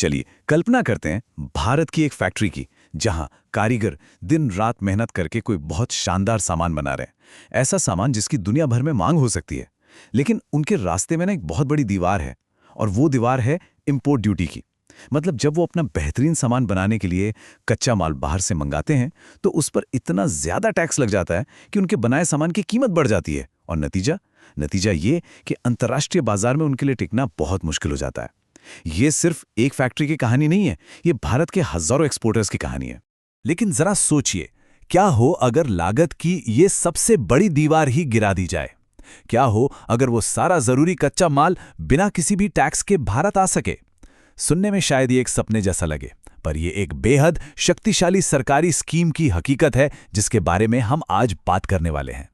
चलिए कल्पना करते हैं भारत की एक फैक्ट्री की, जहां कारीगर दिन रात मेहनत करके कोई बहुत शानदार सामान बना रहे हैं। ऐसा सामान जिसकी दुनिया भर में मांग हो सकती है। लेकिन उनके रास्ते में ना एक बहुत बड़ी दीवार है, और वो दीवार है इंपोर्ट ड्यूटी की। मतलब जब वो अपना बेहतरीन सामान बनाने के लिए कच्चा माल बाहर से मंगाते हैं, तो उस पर इतना ज्यादा टैक्स लग जाता है कि उनके बनाए सामान की कीमत बढ़ जाती है। और नतीजा नतीजा ये कि अंतर्राष्ट्रीय बाजार में उनके लिए टिकना बहुत मुश्किल हो जाता है। ये सिर्फ एक फैक्ट्री की कहानी नहीं है, ये भारत के हजारों एक्सपोर्टर्स की कहानी है। लेकिन जरा सोचिए, क्या हो अगर लागत की ये सबसे बड़ी दीवार ही गिरा दी जाए? क्या हो अगर वो सारा जरूरी कच्चा माल बिना किसी भी टैक्स के भारत आ सके? सुनने में शायद ये एक सपने जैसा लगे, पर ये एक बेहद शक्तिशाली सरकारी स्कीम की हकीकत है जिसके बारे में हम आज बात करने वाले हैं।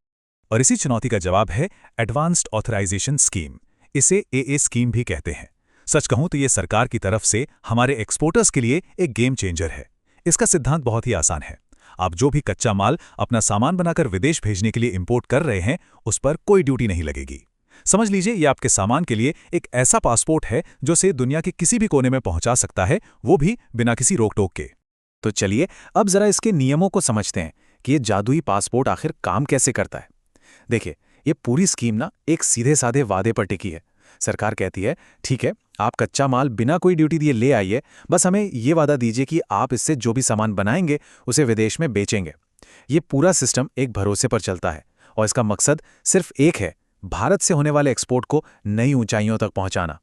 और इसी चुनौती का जवाब है एडवांस्ड ऑथराइजेशन स्कीम। इसे एए स्कीम भी कहते हैं। सच कहूं तो ये सरकार की तरफ से हमारे एक्सपोर्टर्स के लिए एक गेम चेंजर है। इसका सिद्धांत बहुत ही आसान है। आप जो भी कच्चा माल अपना सामान बनाकर विदेश भेजने के लिए इंपोर्ट कर रहे हैं, उस पर कोई ड्यूटी नहीं लगेगी। समझ लीजिए, ये आपके सामान के लिए एक ऐसा पासपोर्ट है जो से दुनिया के किसी भी कोने में पहुंचा सकता है, वो भी बिना किसी रोक टोक के। तो चलिए अब जरा इसके नियमों को समझते हैं कि ये जादुई पासपोर्ट आखिर काम कैसे करता है। देखिए, ये पूरी स्कीम ना एक सीधे साधे वादे पर टिकी है। सरकार कहती है, ठीक है, आप कच्चा माल बिना कोई ड्यूटी दिए ले आइए, बस हमें ये वादा दीजिए कि आप इससे जो भी सामान बनाएंगे उसे विदेश में बेचेंगे। ये पूरा सिस्टम एक भरोसे पर चलता है, और इसका मकसद सिर्फ एक है, भारत से होने वाले एक्सपोर्ट को नई ऊंचाइयों तक पहुंचाना।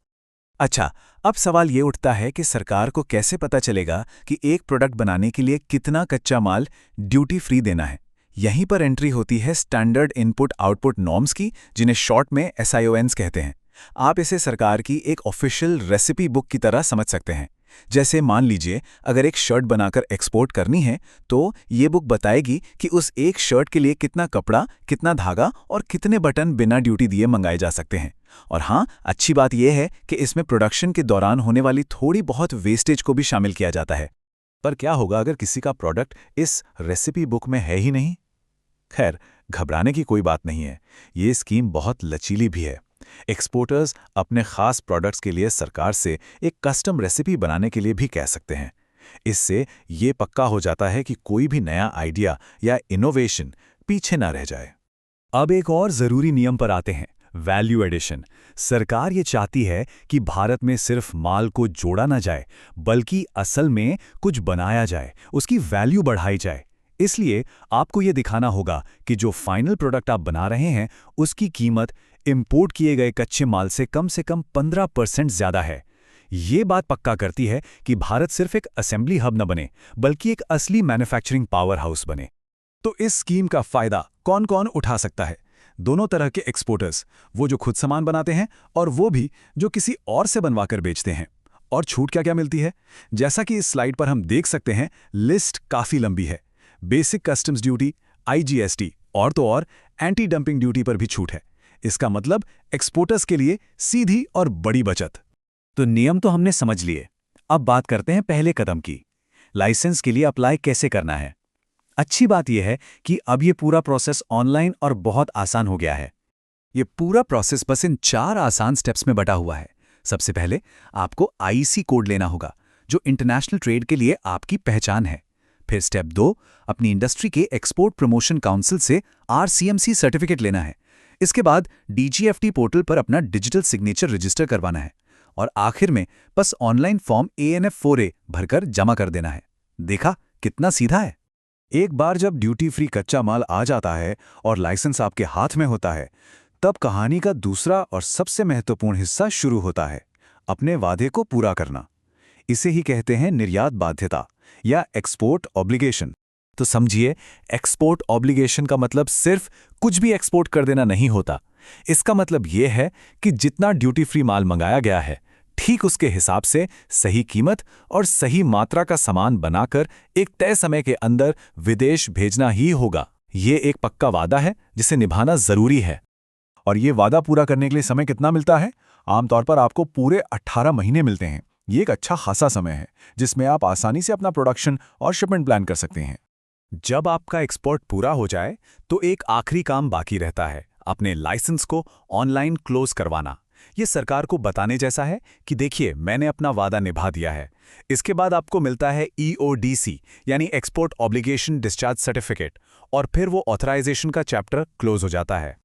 अच्छा, अब सवाल ये उठता है कि सरकार को कैसे पता चलेगा कि एक प्रोडक्ट बनाने के लिए कितना कच्चा माल ड्यूटी फ्री देना है? यहीं पर एंट्री होती है स्टैंडर्ड इनपुट आउटपुट नॉर्म्स की, जिन्हें शॉर्ट में SIONs कहते हैं। आप इसे सरकार की एक ऑफिशियल रेसिपी बुक की तरह समझ सकते हैं। जैसे मान लीजिए, अगर एक शर्ट बनाकर एक्सपोर्ट करनी है, तो ये बुक बताएगी कि उस एक शर्ट के लिए कितना कपड़ा, कितना धागा और कितने बटन बिना ड्यूटी दिए मंगाए जा सकते हैं। और हाँ, अच्छी बात यह है कि इसमें प्रोडक्शन के दौरान होने वाली थोड़ी बहुत वेस्टेज को भी शामिल किया जाता है। पर क्या होगा अगर किसी का प्रोडक्ट इस रेसिपी बुक में है ही नहीं? खैर, घबराने की कोई बात नहीं है। ये स्कीम बहुत लचीली भी है। एक्सपोर्टर्स अपने खास प्रोडक्ट्स के लिए सरकार से एक कस्टम रेसिपी बनाने के लिए भी कह सकते हैं। इससे ये पक्का हो जाता है कि कोई भी नया आइडिया या इनोवेशन पीछे ना रह जाए। अब एक और जरूरी नियम पर आते हैं, वैल्यू एडिशन। सरकार ये चाहती है कि भारत में सिर्फ माल को जोड़ा ना जाए, बल्कि असल में कुछ बनाया जाए, उसकी वैल्यू बढ़ाई जाए। इसलिए आपको ये दिखाना होगा कि जो फाइनल प्रोडक्ट आप बना रहे हैं, उसकी कीमत इंपोर्ट किए गए कच्चे माल से कम 15% ज्यादा है। ये बात पक्का करती है कि भारत सिर्फ एक असेंबली हब न बने, बल्कि एक असली मैन्युफैक्चरिंग पावर हाउस बने। तो इस स्कीम का फायदा कौन कौन उठा सकता है? दोनों तरह के एक्सपोर्टर्स, वो जो खुद सामान बनाते हैं और वो भी जो किसी और से बनवाकर बेचते हैं। और छूट क्या क्या मिलती है? जैसा कि इस स्लाइड पर हम देख सकते हैं, लिस्ट काफी लंबी है। बेसिक कस्टम्स ड्यूटी, IGST और तो और एंटी डंपिंग ड्यूटी पर भी छूट है। इसका मतलब एक्सपोर्टर्स के लिए सीधी और बड़ी बचत। तो नियम तो हमने समझ लिए। अब बात करते हैं पहले कदम की, लाइसेंस के लिए अप्लाई कैसे करना है। अच्छी बात यह है कि अब ये पूरा प्रोसेस ऑनलाइन और बहुत आसान हो गया है। ये पूरा प्रोसेस बस इन 4 आसान स्टेप्स में बटा हुआ है। सबसे पहले आपको IEC कोड लेना होगा, जो इंटरनेशनल ट्रेड के लिए आपकी पहचान है। फिर स्टेप 2, अपनी इंडस्ट्री के एक्सपोर्ट प्रमोशन काउंसिल से RCMC सर्टिफिकेट लेना है। इसके बाद DGFT पोर्टल पर अपना डिजिटल सिग्नेचर रजिस्टर करवाना है। और आखिर में बस ऑनलाइन फॉर्म ANF 4A भरकर जमा कर देना है। देखा कितना सीधा है? एक बार जब ड्यूटी फ्री कच्चा माल आ जाता है और लाइसेंस आपके हाथ में होता है, तब कहानी का दूसरा और सबसे महत्वपूर्ण हिस्सा शुरू होता है, अपने वादे को पूरा करना। इसे ही कहते हैं निर्यात बाध्यता या एक्सपोर्ट ऑब्लिगेशन। तो समझिए, एक्सपोर्ट ऑब्लिगेशन का मतलब सिर्फ कुछ भी एक्सपोर्ट कर देना नहीं होता। इसका मतलब यह है कि जितना ड्यूटी फ्री माल मंगाया गया है, ठीक उसके हिसाब से सही कीमत और सही मात्रा का सामान बनाकर एक तय समय के अंदर विदेश भेजना ही होगा। ये एक पक्का वादा है जिसे निभाना जरूरी है। और ये वादा पूरा करने के लिए समय कितना मिलता है? आमतौर पर आपको पूरे 18 महीने मिलते हैं। ये एक अच्छा खासा समय है जिसमें आप आसानी से अपना प्रोडक्शन और शिपमेंट प्लान कर सकते हैं। जब आपका एक्सपोर्ट पूरा हो जाए, तो एक आखिरी काम बाकी रहता है, अपने लाइसेंस को ऑनलाइन क्लोज करवाना। ये सरकार को बताने जैसा है कि देखिए मैंने अपना वादा निभा दिया है। इसके बाद आपको मिलता है EODC यानी एक्सपोर्ट ऑब्लिगेशन डिस्चार्ज सर्टिफिकेट, और फिर वो ऑथराइजेशन का चैप्टर क्लोज हो जाता है।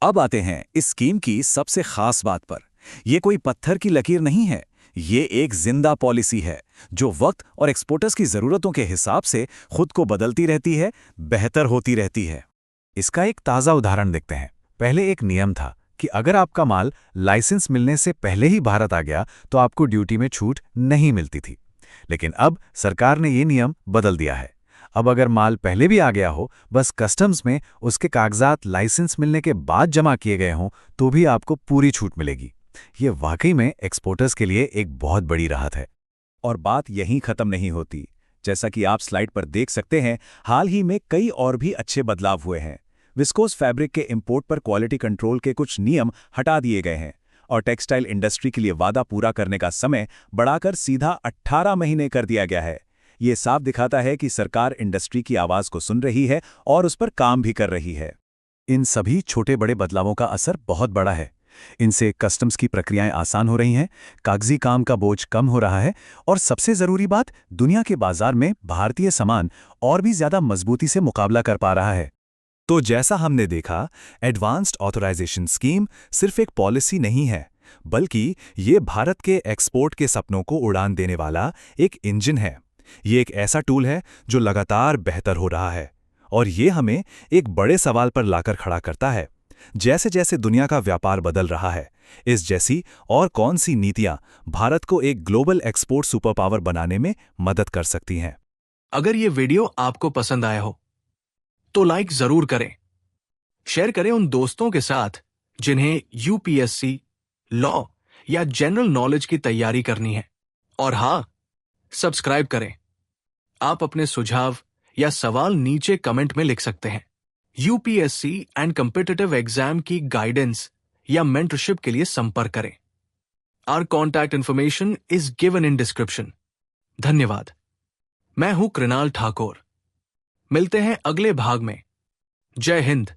अब आते हैं इस स्कीम की सबसे खास बात पर। ये कोई पत्थर की लकीर नहीं है, ये एक जिंदा पॉलिसी है जो वक्त और एक्सपोर्टर्स की ज़रूरतों के हिसाब से खुद को बदलती रहती है, बेहतर होती रहती है। इसका एक ताज़ा उदाहरण देखते हैं। पहले एक नियम था कि अगर आपका माल लाइसेंस मिलने से पहले ही भारत आ गया तो आपको ड्यूटी में छूट नहीं मिलती थी। लेकिन अब सरकार ने ये नियम बदल दिया है। अब अगर माल पहले भी आ गया हो, बस कस्टम्स में उसके कागजात लाइसेंस मिलने के बाद जमा किए गए हों, तो भी आपको पूरी छूट मिलेगी। ये वाकई में एक्सपोर्टर्स के लिए एक बहुत बड़ी राहत है। और बात यहीं खत्म नहीं होती। जैसा कि आप स्लाइड पर देख सकते हैं, हाल ही में कई और भी अच्छे बदलाव हुए हैं। विस्कोस फैब्रिक के इंपोर्ट पर क्वालिटी कंट्रोल के कुछ नियम हटा दिए गए हैं और टेक्सटाइल इंडस्ट्री के लिए वादा पूरा करने का समय बढ़ाकर सीधा 18 महीने कर दिया गया है। ये साफ दिखाता है कि सरकार इंडस्ट्री की आवाज़ को सुन रही है और उस पर काम भी कर रही है। इन सभी छोटे बड़े बदलावों का असर बहुत बड़ा है। इनसे कस्टम्स की प्रक्रियाएं आसान हो रही हैं, कागजी काम का बोझ कम हो रहा है और सबसे ज़रूरी बात, दुनिया के बाजार में भारतीय सामान और भी ज़्यादा मजबूती से मुकाबला कर पा रहा है। तो जैसा हमने देखा, एडवांस्ड ऑथराइजेशन स्कीम सिर्फ एक पॉलिसी नहीं है, बल्कि ये भारत के एक्सपोर्ट के सपनों को उड़ान देने वाला एक इंजन है। ये एक ऐसा टूल है जो लगातार बेहतर हो रहा है और ये हमें एक बड़े सवाल पर लाकर खड़ा करता है। जैसे जैसे दुनिया का व्यापार बदल रहा है, इस जैसी और कौन सी नीतियां भारत को एक ग्लोबल एक्सपोर्ट सुपर पावर बनाने में मदद कर सकती हैं। अगर ये वीडियो आपको पसंद आया हो तो लाइक जरूर करें, शेयर करें उन दोस्तों के साथ जिन्हें UPSC, लॉ या जनरल नॉलेज की तैयारी करनी है। और हाँ, सब्सक्राइब करें। आप अपने सुझाव या सवाल नीचे कमेंट में लिख सकते हैं। UPSC एंड कॉम्पिटिटिव एग्जाम की गाइडेंस या मेंटरशिप के लिए संपर्क करें। Our contact information is given in description. धन्यवाद। मैं हूं कृणाल ठाकुर। मिलते हैं अगले भाग में। जय हिंद।